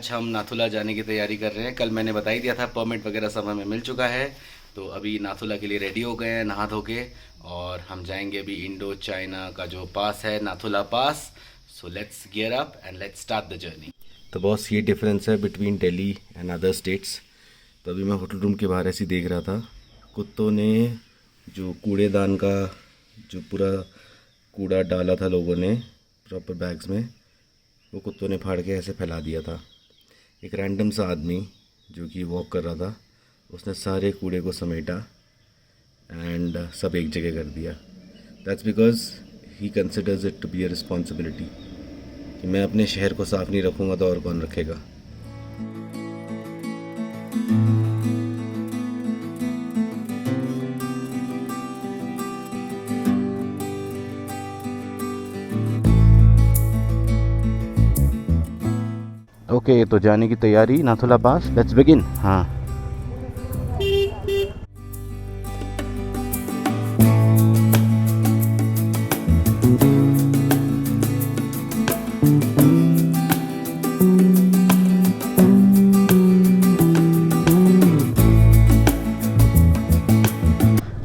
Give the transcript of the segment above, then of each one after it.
आज हम नाथुला जाने की तैयारी कर रहे हैं। कल मैंने बता ही दिया था, परमिट वगैरह सब हमें मिल चुका है। तो अभी नाथुला के लिए रेडी हो गए हैं नहा धो के, और हम जाएंगे अभी इंडो चाइना का जो पास है, Nathula pass. So let's gear up and let's start the journey. तो बॉस, ये डिफरेंस है between Delhi and other states. तो अभी मैं होटल रूम के बाहर ऐसे ही देख रहा था, कुत्तों ने जो कूड़ेदान का जो पूरा कूड़ा डाला था लोगों ने प्रॉपर बैग्स में, वो कुत्तों ने फाड़ के ऐसे फैला दिया था। एक रैंडम सा आदमी जो कि वॉक कर रहा था, उसने सारे कूड़े को समेटा एंड सब एक जगह कर दिया। That's because he considers it to be a responsibility कि मैं अपने शहर को साफ़ नहीं रखूँगा तो और कौन रखेगा। ओके, तो जाने की तैयारी नाथुला पास। Let's begin. हाँ,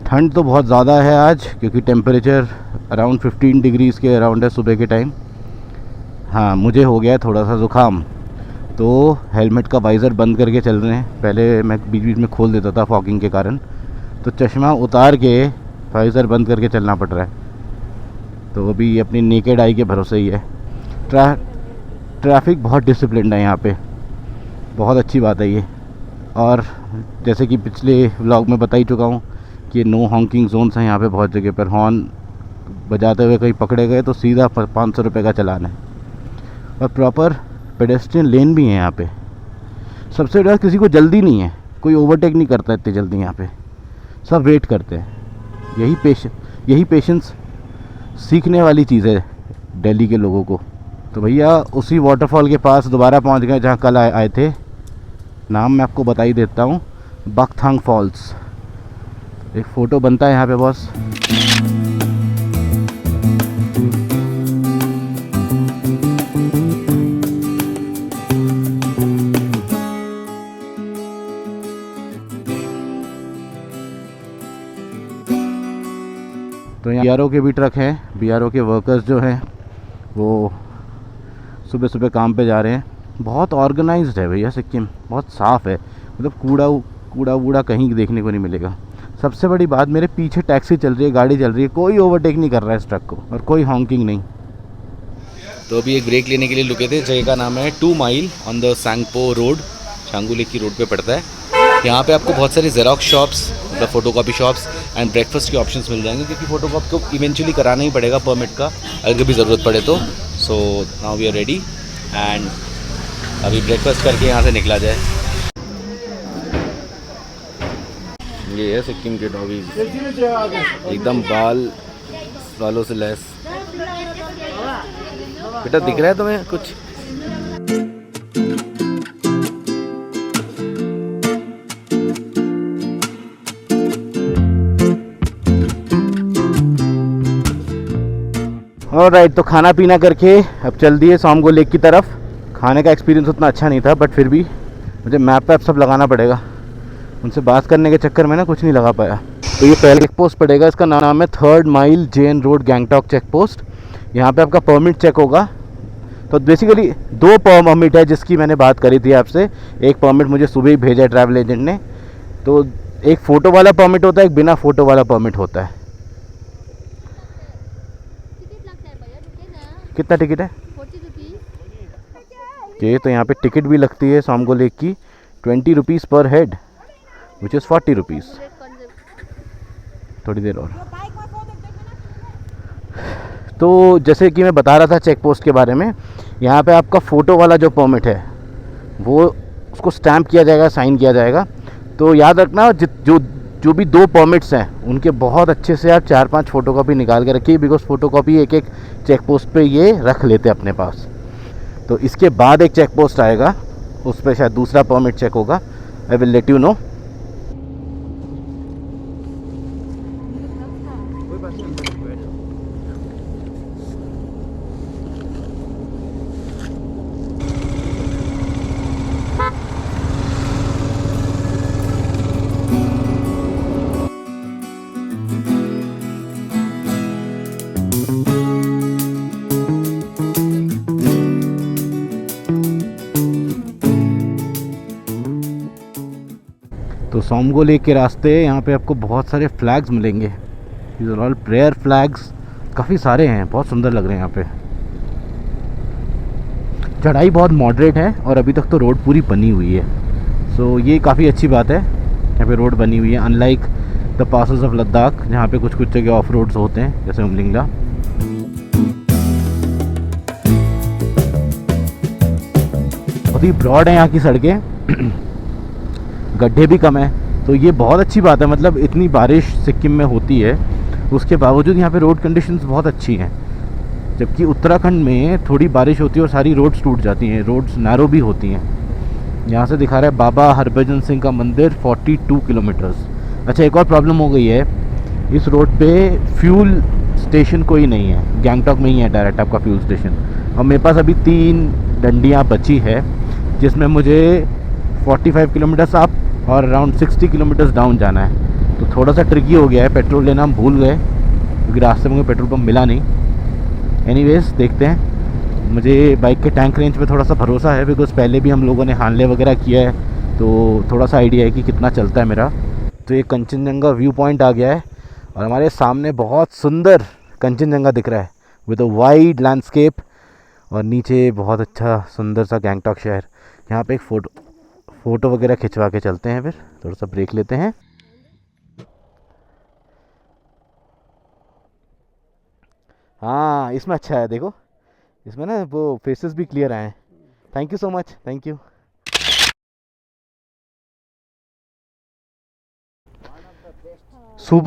ठंड तो बहुत ज़्यादा है आज, क्योंकि टेम्परेचर अराउंड 15 डिग्रीज़ के अराउंड है सुबह के टाइम। हाँ, मुझे हो गया है थोड़ा सा ज़ुकाम, तो हेलमेट का वाइज़र बंद करके चल रहे हैं। पहले मैं बीच बीच में खोल देता था फॉगिंग के कारण, तो चश्मा उतार के वाइज़र बंद करके चलना पड़ रहा है। तो अभी अपनी नेकेड आई के भरोसे ही है। ट्रैफिक बहुत डिसिप्लिन्ड है यहाँ पे, बहुत अच्छी बात है ये। और जैसे कि पिछले व्लॉग में बता ही चुका हूँ कि नो हॉन्किंग जोन्स हैं यहाँ पे। बहुत जगह पर हॉर्न बजाते हुए कहीं पकड़े गए तो सीधा 500 रुपये का चालान है। और प्रॉपर पेडेस्ट्रियन लेन भी है यहाँ पे। सबसे बड़ा, किसी को जल्दी नहीं है, कोई ओवरटेक नहीं करता इतनी जल्दी यहाँ पे, सब वेट करते हैं। यही पेशेंस सीखने वाली चीज़ है दिल्ली के लोगों को। तो भैया उसी वाटरफॉल के पास दोबारा पहुँच गए जहाँ कल आए थे। नाम मैं आपको बता ही देता हूँ, बकथांग फॉल्स। एक फ़ोटो बनता है यहाँ पे बॉस। तो यहाँ BRO के भी ट्रक हैं। BRO के वर्कर्स जो हैं वो सुबह सुबह काम पे जा रहे हैं। बहुत ऑर्गेनाइज्ड है भैया सिक्किम, बहुत साफ़ है। मतलब कूड़ा वूड़ा कहीं देखने को नहीं मिलेगा। सबसे बड़ी बात, मेरे पीछे टैक्सी चल रही है, गाड़ी चल रही है, कोई ओवरटेक नहीं कर रहा है इस ट्रक को, और कोई हॉन्किंग नहीं। तो अभी एक ब्रेक लेने के लिए रुके थे। जगह का नाम है 2 mile on the Sangpo road, Changu lake की रोड पे पड़ता है। यहाँ पे आपको बहुत सारी जेरोक्स शॉप्स, मतलब फ़ोटोकॉपी शॉप्स एंड ब्रेकफास्ट के ऑप्शंस मिल जाएंगे, क्योंकि फ़ोटोकॉपी को इवेंचुअली कराना ही पड़ेगा परमिट का, अगर कभी ज़रूरत पड़े तो। So now we are ready and अभी ब्रेकफास्ट करके यहाँ से निकला जाए। ये है सिक्किम के डॉगीज, एकदम बालों से लैस। बेटा दिख रहा है तुम्हें कुछ? ऑलराइट, तो खाना पीना करके अब चल दिए सांगपो लेक की तरफ। खाने का एक्सपीरियंस उतना अच्छा नहीं था, बट फिर भी मुझे मैप वैप सब लगाना पड़ेगा। उनसे बात करने के चक्कर में ना कुछ नहीं लगा पाया। तो ये पहला चेक पोस्ट पड़ेगा, इसका नाम है 3rd माइल जेन रोड गैंगटॉक चेक पोस्ट। यहाँ पे आपका परमिट चेक होगा। तो बेसिकली 2 परमिट है जिसकी मैंने बात करी थी आपसे। एक परमिट मुझे सुबह ही भेजा है ट्रैवल एजेंट ने। तो एक फ़ोटो वाला परमिट होता है, एक बिना फ़ोटो वाला परमिट होता है। कितना टिकट है? 40 रुपीज़। ये तो यहाँ पे टिकट भी लगती है सांगपो लेक की, 20 रुपीज़ पर हेड, विच इज़ 40 रुपीज़। थोड़ी देर और। तो जैसे कि मैं बता रहा था चेक पोस्ट के बारे में, यहाँ पे आपका फ़ोटो वाला जो परमिट है वो उसको स्टैम्प किया जाएगा, साइन किया जाएगा। तो याद रखना, जो भी 2 परमिट्स हैं उनके बहुत अच्छे से आप 4-5 फ़ोटोकॉपी निकाल के रखिए, बिकॉज फ़ोटोकॉपी एक चेक पोस्ट पे ये रख लेते हैं अपने पास। तो इसके बाद एक चेक पोस्ट आएगा, उस पर शायद दूसरा परमिट चेक होगा। I will let you know. Tsomgo lake के रास्ते यहाँ पे आपको बहुत सारे फ्लैग्स मिलेंगे। these are all prayer flags, काफ़ी सारे हैं, बहुत सुंदर लग रहे हैं यहाँ पे। चढ़ाई बहुत मॉडरेट है और अभी तक तो रोड पूरी बनी हुई है, सो ये काफ़ी अच्छी बात है। यहाँ पे रोड बनी हुई है, unlike the passes of Ladakh जहाँ पे कुछ कुछ जगह ऑफ रोड्स होते हैं जैसे उमलिंगला। बहुत ही ब्रॉड है यहाँ की सड़कें, गड्ढे भी कम है, तो ये बहुत अच्छी बात है। मतलब इतनी बारिश सिक्किम में होती है, उसके बावजूद यहाँ पे रोड कंडीशंस बहुत अच्छी हैं। जबकि उत्तराखंड में थोड़ी बारिश होती है और सारी रोड्स टूट जाती हैं, रोड्स नैरो भी होती हैं। यहाँ से दिखा रहा है बाबा हरभजन सिंह का मंदिर 42 किलोमीटर्स। अच्छा, एक और प्रॉब्लम हो गई है, इस रोड पे फ्यूल स्टेशन कोई नहीं है, गैंगटॉक में ही है डायरेक्ट आपका फ्यूल स्टेशन। और मेरे पास अभी 3 डंडियाँ बची है जिसमें मुझे 45 किलोमीटर्स अप और अराउंड 60 किलोमीटर्स डाउन जाना है। तो थोड़ा सा ट्रिकी हो गया है, पेट्रोल लेना हम भूल गए क्योंकि रास्ते में कोई पेट्रोल पम्प मिला नहीं। एनीवेज देखते हैं, मुझे बाइक के टैंक रेंज पे थोड़ा सा भरोसा है बिकॉज़ पहले भी हम लोगों ने हानले वगैरह किया है, तो थोड़ा सा आइडिया है कि कितना चलता है मेरा। तो ये कंचनजंगा व्यू पॉइंट आ गया है और हमारे सामने बहुत सुंदर कंचनजंगा दिख रहा है विद अ वाइड लैंडस्केप, और नीचे बहुत अच्छा सुंदर सा गैंगटॉक शहर। यहाँ पे एक फ़ोटो वगैरह खिंचवा के चलते हैं, फिर थोड़ा सा ब्रेक लेते हैं। हाँ, इसमें अच्छा है, देखो इसमें ना वो फेसेस भी क्लियर आए हैं। Thank you so much, thank you.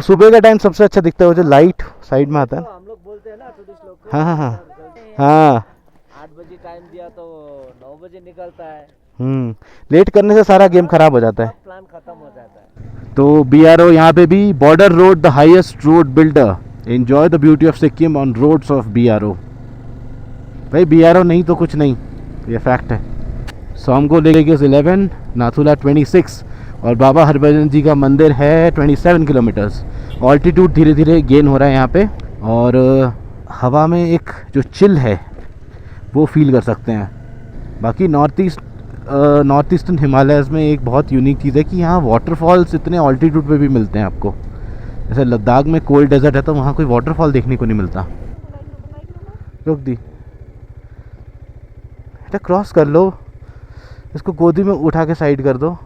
सुबह का टाइम सबसे अच्छा दिखता है, वो जो लाइट साइड में आता है। हम लोग बोलते हैं ना टूरिस्ट लोग। हाँ हाँ हाँ हाँ, 8 बजे टाइम दिया तो 9 बजे निकलता है। लेट करने से सारा गेम खराब हो जाता है, प्लान खत्म हो जाता है। तो BRO यहाँ पे भी, border road the highest road builder, enjoy the beauty of Sikkim on roads of BRO। भाई BRO नहीं तो कुछ नहीं, ये फैक्ट है। सोमगो लेक इज 11, नाथुला 26 और बाबा हरभजन जी का मंदिर है 27 किलोमीटर्स। ऑल्टीट्यूड धीरे धीरे गेन हो रहा है यहाँ पे, और हवा में एक जो चिल है वो फील कर सकते हैं। बाकी नॉर्थ ईस्टर्न हिमालयज़ में एक बहुत यूनिक चीज़ है कि यहाँ वाटरफॉल्स इतने ऑल्टीट्यूड पे भी मिलते हैं आपको। जैसे लद्दाख में कोल्ड डेजर्ट है तो वहाँ कोई वाटरफॉल देखने को नहीं मिलता। रोक दी बेटा, क्रॉस कर लो, इसको गोदी में उठा के साइड कर दो।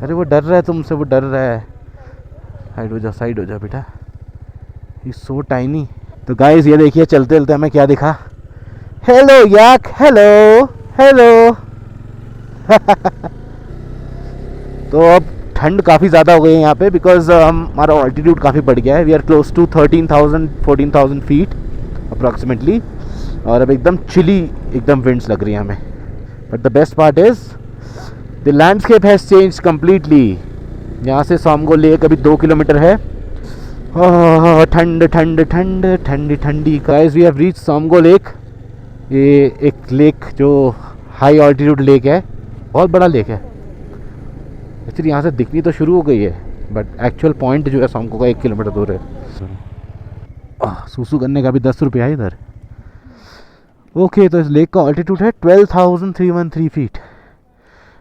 अरे वो डर रहा है तुमसे, वो डर रहा है। साइड हो जा बेटा, ही सो टाइनी। तो गाइस ये देखिए, चलते चलते हमें क्या दिखा। हेलो याक, हेलो हेलो। तो अब ठंड काफ़ी ज़्यादा हो गई है यहाँ पे बिकॉज हमारा ऑल्टीट्यूड काफ़ी बढ़ गया है। We are close to 13,000-14,000 feet approximately, और अब एकदम चिली एकदम विंड्स लग रही है हमें। But the best part is the landscape has change completely. यहाँ से सोमगो लेक अभी 2 किलोमीटर है। ठंड ठंड ठंड ठंडी ठंडी। Guys we have reach Tsomgo lake. ये एक लेक जो हाई ऑल्टीट्यूड लेक है, बहुत बड़ा लेक है। एक्चुअली यहाँ से दिखनी तो शुरू हो गई है बट एक्चुअल पॉइंट जो है सोमगो का 1 किलोमीटर दूर है। सूसू करने का भी 10 रुपया है इधर। ओके, तो इस लेक का ऑल्टीट्यूड है 12,313 feet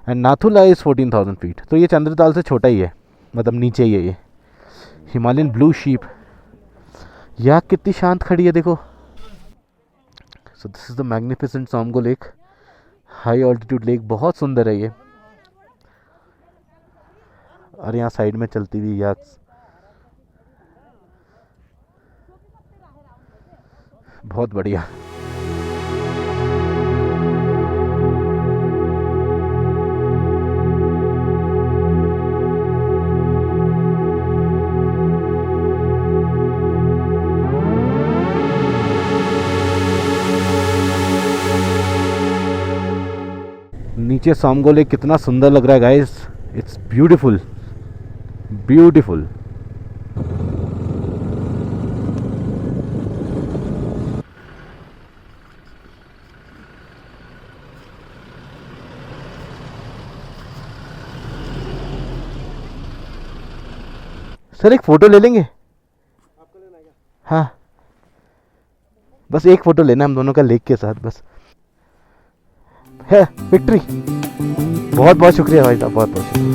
and Nathula is 14,000 feet. तो ये चंद्रताल से छोटा ही है, मतलब नीचे ही है ये। हिमालयन ब्लू शीप, यहाँ कितनी शांत खड़ी है देखो। So this is the magnificent Tsomgo lake, high altitude lake, बहुत सुंदर है ये। और यहाँ साइड में चलती हुई याक, बहुत बढ़िया। नीचे सोमगो लेक कितना सुंदर लग रहा है guys, it's beautiful beautiful. Sir एक फ़ोटो ले लेंगे? आपको लेना क्या? हाँ, बस एक फ़ोटो लेना हम दोनों का लेक के साथ बस। है विक्ट्री। बहुत बहुत शुक्रिया भाई साहब, बहुत बहुत शुक्रिया।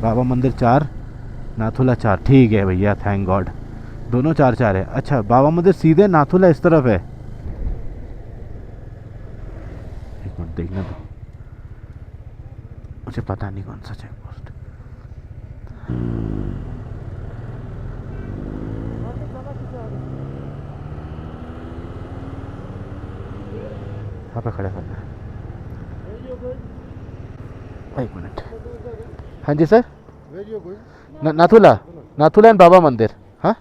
बाबा मंदिर 4, नाथुला 4। ठीक है भैया, थैंक गॉड। दोनों 4-4 है। अच्छा, बाबा मंदिर सीधे, नाथुला इस तरफ है। एक मिनट देखना तो, मुझे पता नहीं कौन सा चेक पोस्ट। यहाँ पे खड़े करना है। एक मिनट। हाँ जी सर, नाथुला, नाथुला एंड बाबा मंदिर। हाँ,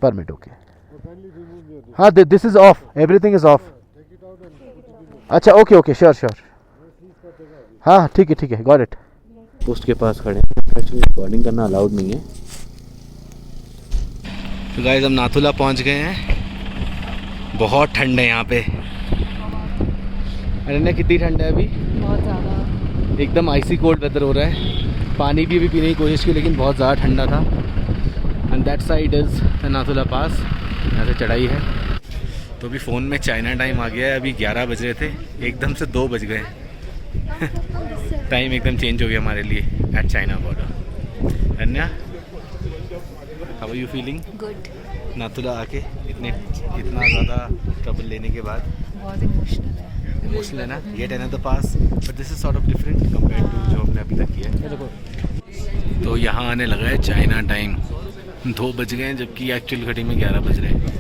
परमिट ओके। हाँ, this is of, everything is of. अच्छा ओके ओके, श्योर श्योर। हाँ ठीक है, गॉट इट। पोस्ट के पास खड़े हैं, एक्चुअली रिकॉर्डिंग करना अलाउड नहीं है। तो गाइस हम नाथुला पहुंच गए हैं। बहुत ठंड है यहाँ पे। अरे कितनी ठंड है अभी? बहुत ज़्यादा, एकदम आइसी कोल्ड वेदर हो रहा है। पानी भी अभी पीने की कोशिश की, लेकिन बहुत ज़्यादा ठंडा था। And that side is Nathula pass, यहाँ से चढ़ाई है। तो अभी फ़ोन में चाइना टाइम आ गया है। अभी 11 बज रहे थे, एकदम से 2 बज गए। टाइम एकदम चेंज हो गया हमारे लिए at China border. Anya, how are you feeling? Good. Nathula आके इतना ज़्यादा ट्रबल लेने के बाद बहुत इमोशनल है। इमोशनल है ना? Yet another pass, but this is sort of different compare to जो हमने अभी तक किया है। तो यहाँ आने लगा है चाइना टाइम। 2 बज गए हैं, जबकि एक्चुअल घड़ी में 11 बज रहे हैं।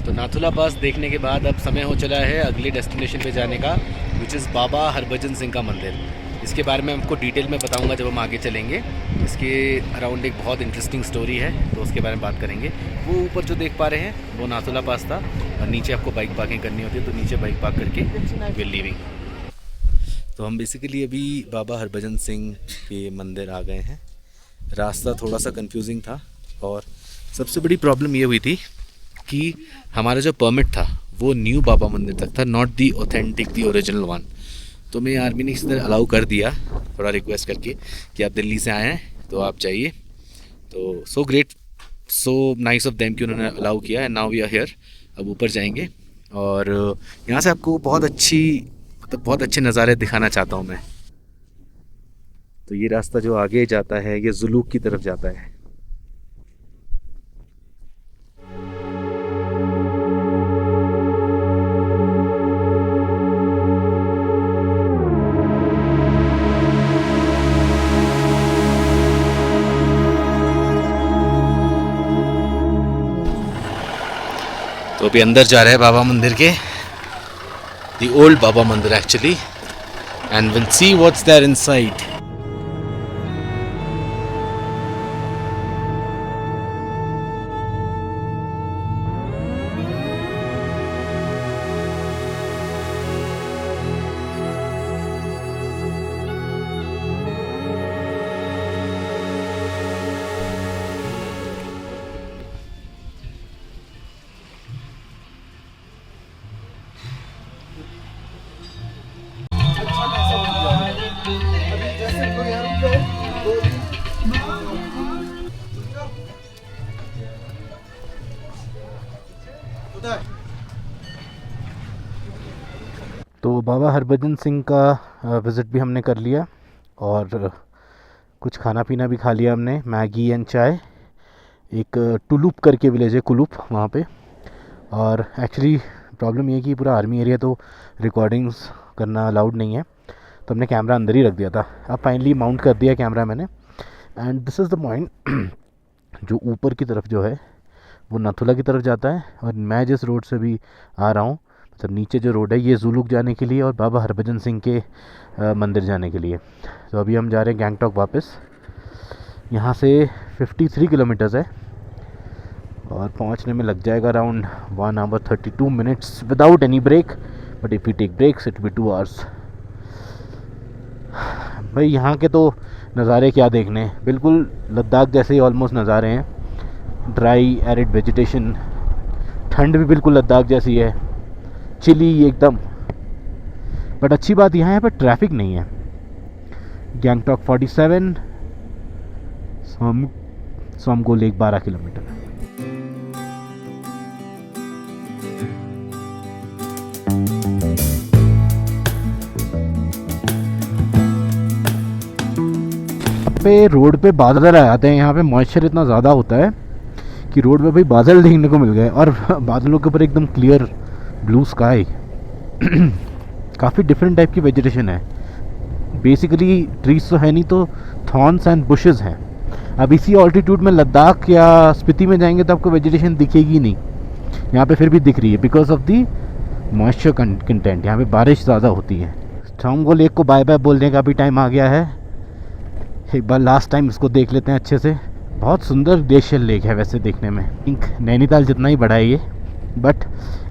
तो नाथुला पास देखने के बाद अब समय हो चला है अगले डेस्टिनेशन पे जाने का, विच इज़ बाबा हरभजन सिंह का मंदिर। इसके बारे में हमको डिटेल में बताऊंगा जब हम आगे चलेंगे। इसके अराउंड एक बहुत इंटरेस्टिंग स्टोरी है, तो उसके बारे में बात करेंगे। वो ऊपर जो देख पा रहे हैं वो नाथुला पास था, और नीचे आपको बाइक पार्किंग करनी होती है, तो नीचे बाइक पार्क करके विल लीविंग। तो हम बेसिकली अभी बाबा हरभजन सिंह के मंदिर आ गए हैं। रास्ता थोड़ा सा कंफ्यूजिंग था, और सबसे बड़ी प्रॉब्लम ये हुई थी कि हमारा जो परमिट था वो न्यू बाबा मंदिर तक था, not the authentic, the original one. तो मैं आर्मी ने इस तरह अलाउ कर दिया, थोड़ा रिक्वेस्ट करके कि आप दिल्ली से आए हैं तो आप जाइए। तो so great, so nice of them कि उन्होंने अलाउ किया है। नाउ वी आर हियर, अब ऊपर जाएंगे, और यहाँ से आपको बहुत अच्छे नज़ारे दिखाना चाहता हूँ मैं। तो ये रास्ता जो आगे जाता है ये जुलूक की तरफ जाता है। तो अभी अंदर जा रहे हैं बाबा मंदिर के, the old Baba Mandir actually, and will see what's there inside. तो बाबा हरभजन सिंह का विज़िट भी हमने कर लिया और कुछ खाना पीना भी खा लिया हमने, मैगी एंड चाय। एक टुलुप करके विलेज है, कुलूप, वहाँ पे। और एक्चुअली प्रॉब्लम ये है कि पूरा आर्मी एरिया, तो रिकॉर्डिंग्स करना अलाउड नहीं है, तो हमने कैमरा अंदर ही रख दिया था। अब फाइनली माउंट कर दिया कैमरा मैंने। And this is the point जो ऊपर की तरफ जो है वो नाथुला की तरफ जाता है, और मैं जिस रोड से भी आ रहा हूँ, मतलब नीचे जो रोड है, ये जुलुक जाने के लिए और बाबा हरभजन सिंह के मंदिर जाने के लिए। तो अभी हम जा रहे हैं गैंगटॉक वापस। यहाँ से 53 किलोमीटर्स है और पहुँचने में लग जाएगा around 1 hour 32 minutes without any break, but if you take breaks it be 2 hours। भाई यहाँ के तो नज़ारे क्या देखने, बिल्कुल लद्दाख जैसे ही ऑलमोस्ट नज़ारे हैं। ड्राई एरिड वेजिटेशन, ठंड भी बिल्कुल लद्दाख जैसी है, चिली एकदम। बट अच्छी बात यहाँ है पर ट्रैफिक नहीं है। Gangtok 47, Tsomgo lake 12 kilometre. पे रोड पे बादल आ जाते हैं, यहाँ पे मॉइस्चर इतना ज़्यादा होता है कि रोड पे भाई बादल देखने को मिल गए, और बादलों के ऊपर एकदम क्लियर ब्लू स्काई। काफ़ी डिफरेंट टाइप की वेजिटेशन है, बेसिकली ट्रीज तो है नहीं, तो थॉर्न्स एंड बुशेस हैं। अब इसी ऑल्टीट्यूड में लद्दाख या स्पीति में जाएंगे तो आपको वेजिटेशन दिखेगी नहीं, यहाँ पे फिर भी दिख रही है because of the moisture content. यहाँ पे बारिश ज़्यादा होती है। सोमगो लेक को बाय बाय बोलने का भी टाइम आ गया है, एक बार लास्ट टाइम इसको देख लेते हैं अच्छे से। बहुत सुंदर ग्लेशियर लेक है वैसे देखने में, थिंक नैनीताल जितना ही बड़ा है ये, but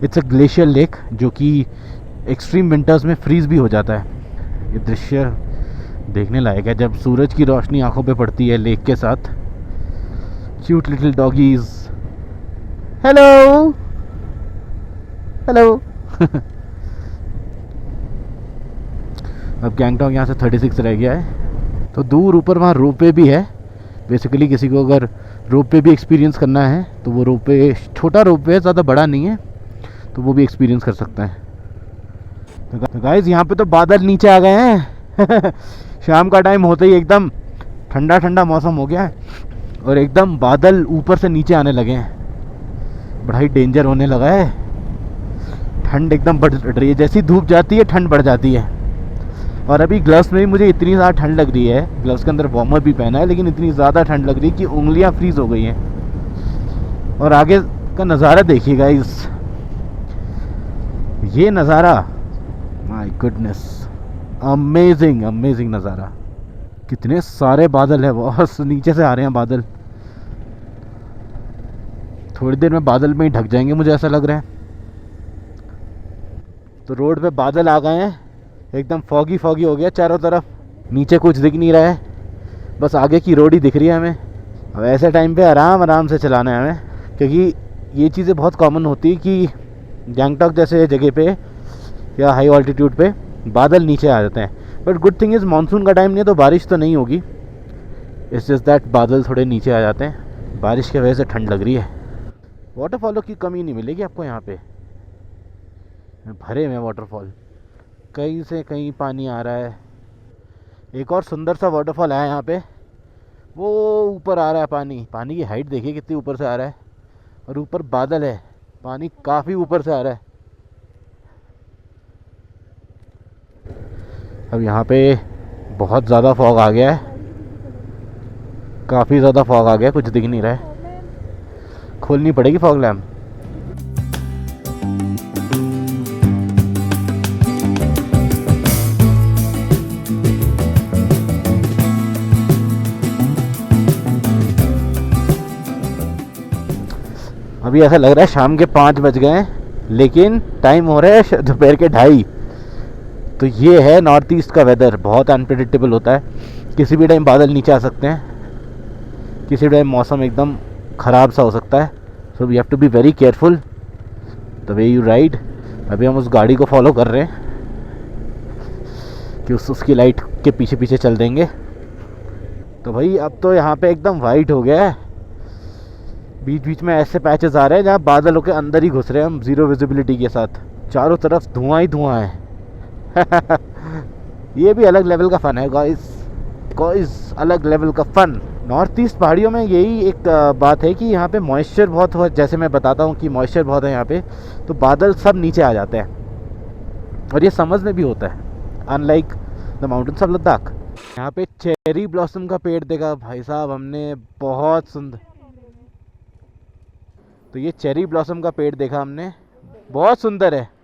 it's a glacier lake जो कि एक्सट्रीम विंटर्स में फ्रीज भी हो जाता है। ये दृश्य देखने लायक है जब सूरज की रोशनी आंखों पे पड़ती है लेक के साथ। Cute little doggies, hello hello. अब गैंगटॉक यहाँ से 36 रह गया है, तो दूर ऊपर वहाँ रोपवे भी है। बेसिकली किसी को अगर रोपवे भी एक्सपीरियंस करना है तो वो रोपवे, छोटा रोपवे है, ज़्यादा बड़ा नहीं है, तो वो भी एक्सपीरियंस कर सकता है। तो गाइस यहाँ पे तो बादल नीचे आ गए हैं। शाम का टाइम होते ही एकदम ठंडा ठंडा मौसम हो गया है और एकदम बादल ऊपर से नीचे आने लगे हैं। बड़ा ही डेंजर होने लगा है, ठंड एकदम बढ़ रही है, जैसी धूप जाती है ठंड बढ़ जाती है। और अभी ग्लव्स में भी मुझे इतनी ज़्यादा ठंड लग रही है, ग्लव्स के अंदर वार्मर भी पहना है, लेकिन इतनी ज़्यादा ठंड लग रही है कि उंगलियां फ्रीज हो गई हैं। और आगे का नज़ारा देखिएगा, इस ये नज़ारा, माय गुडनेस, अमेजिंग अमेजिंग नज़ारा। कितने सारे बादल है, बहुत नीचे से आ रहे हैं बादल। थोड़ी देर में बादल में ही ढक जाएंगे मुझे ऐसा लग रहा है। तो रोड पे बादल आ गए हैं, एकदम फॉगी फॉगी हो गया चारों तरफ, नीचे कुछ दिख नहीं रहा है, बस आगे की रोड ही दिख रही है हमें। अब ऐसे टाइम पे आराम आराम से चलाना है हमें, क्योंकि ये चीज़ें बहुत कॉमन होती है कि गैंगटॉक जैसे जगह पे या हाई ऑल्टीट्यूड पे बादल नीचे आ जाते हैं। But good thing is monsoon का टाइम नहीं है तो बारिश तो नहीं होगी, इट्स जस्ट दैट बादल थोड़े नीचे आ जाते हैं। बारिश की वजह से ठंड लग रही है। वाटरफॉलों की कमी नहीं मिलेगी आपको यहाँ पे, भरे हुए वाटरफॉल, कहीं से कहीं पानी आ रहा है। एक और सुंदर सा वाटरफॉल है यहाँ पे, वो ऊपर आ रहा है पानी, पानी की हाइट देखिए कितनी ऊपर से आ रहा है, और ऊपर बादल है, पानी काफ़ी ऊपर से आ रहा है। अब यहाँ पे बहुत ज़्यादा फॉग आ गया है, काफ़ी ज़्यादा फॉग आ गया, कुछ दिख नहीं रहा है, खोलनी पड़ेगी फॉग लैम्प। अभी ऐसा लग रहा है शाम के 5 बज गए हैं, लेकिन टाइम हो रहा है दोपहर के 2:30। तो ये है नॉर्थ ईस्ट का वेदर, बहुत अनप्रेडिक्टेबल होता है, किसी भी टाइम बादल नीचे आ सकते हैं, किसी टाइम मौसम एकदम ख़राब सा हो सकता है। So we have to be very careful the way you ride. अभी हम उस गाड़ी को फॉलो कर रहे हैं कि उसकी लाइट के पीछे पीछे चल देंगे। तो भाई अब तो यहाँ पे एकदम वाइट हो गया है, बीच बीच में ऐसे पैचेस आ रहे हैं जहाँ बादलों के अंदर ही घुस रहे हैं हम, ज़ीरो विजिबिलिटी के साथ। चारों तरफ धुआं ही धुआं है, ये भी अलग लेवल का फ़न है गाइस, गाइस अलग लेवल का फ़न। नॉर्थ ईस्ट पहाड़ियों में यही एक बात है कि यहाँ पे मॉइस्चर बहुत हो, जैसे मैं बताता हूँ कि मॉइस्चर बहुत है यहाँ पे, तो बादल सब नीचे आ जाते हैं और ये समझ में भी होता है, unlike the mountains of Ladakh. यहाँ पे चेरी ब्लॉसम का पेड़ देखा भाई साहब हमने, बहुत सुंदर। तो ये चेरी ब्लॉसम का पेड़ देखा हमने, बहुत सुंदर है।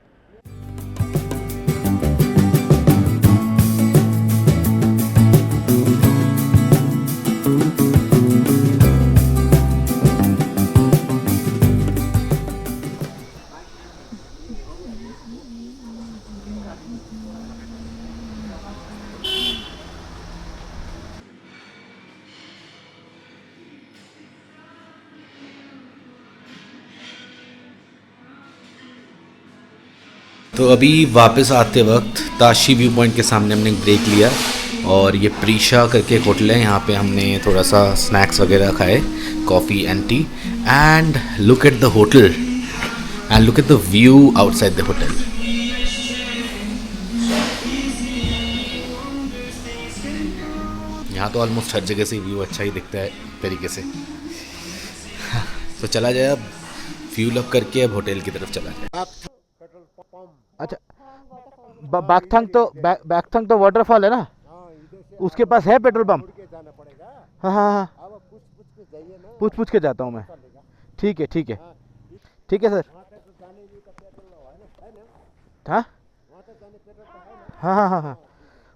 तो अभी वापस आते वक्त ताशी व्यू पॉइंट के सामने हमने ब्रेक लिया और ये प्रीशा करके एक होटल है, यहाँ पे हमने थोड़ा सा स्नैक्स वगैरह खाए, coffee and T, and look at the hotel and look at the view outside the hotel. यहाँ तो ऑलमोस्ट हर जगह से व्यू अच्छा ही दिखता है तरीके से। तो चला जाए अब, फ्यूल अप करके अब होटल की तरफ चला जाए। अच्छा, बागथंग तो वाटरफॉल है ना, उसके पास है पेट्रोल पंप? हाँ हाँ हाँ, पूछ के जाता हूँ मैं। ठीक है ठीक है ठीक है सर। हाँ हाँ हाँ हाँ हाँ,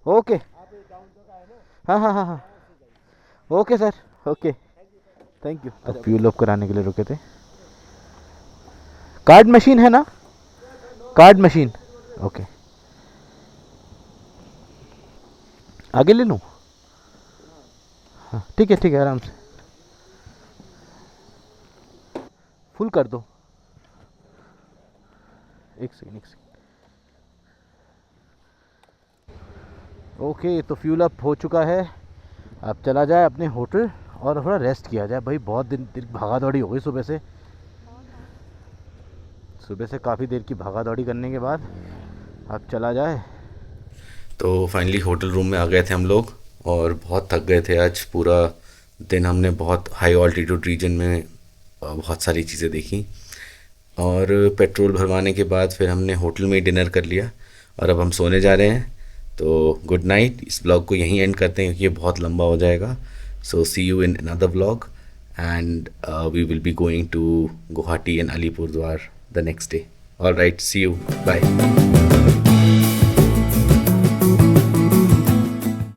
ओके, हाँ हाँ हाँ हाँ, okay sir, okay, thank you. तो फ्यूल अप कराने के लिए रुके थे। कार्ड मशीन है ना, कार्ड मशीन, ओके। आगे ले लूँ? हाँ ठीक है आराम से फुल कर दो। एक सेकंड। ओके, तो फ्यूल अप हो चुका है, अब चला जाए अपने होटल और थोड़ा रेस्ट किया जाए। भाई बहुत दिन भागा दौड़ी हो गई सुबह से काफ़ी देर की भागा दौड़ी करने के बाद अब चला जाए। तो फाइनली होटल रूम में आ गए थे हम लोग और बहुत थक गए थे। आज पूरा दिन हमने बहुत हाई ऑल्टीट्यूड रीजन में बहुत सारी चीज़ें देखी और पेट्रोल भरवाने के बाद फिर हमने होटल में ही डिनर कर लिया और अब हम सोने जा रहे हैं। तो गुड नाइट, इस ब्लॉग को यहीं एंड करते हैं क्योंकि ये बहुत लंबा हो जाएगा। So see you in another vlog and we will be going to Guwahati and Alipurduar the next day. All right, see you, bye.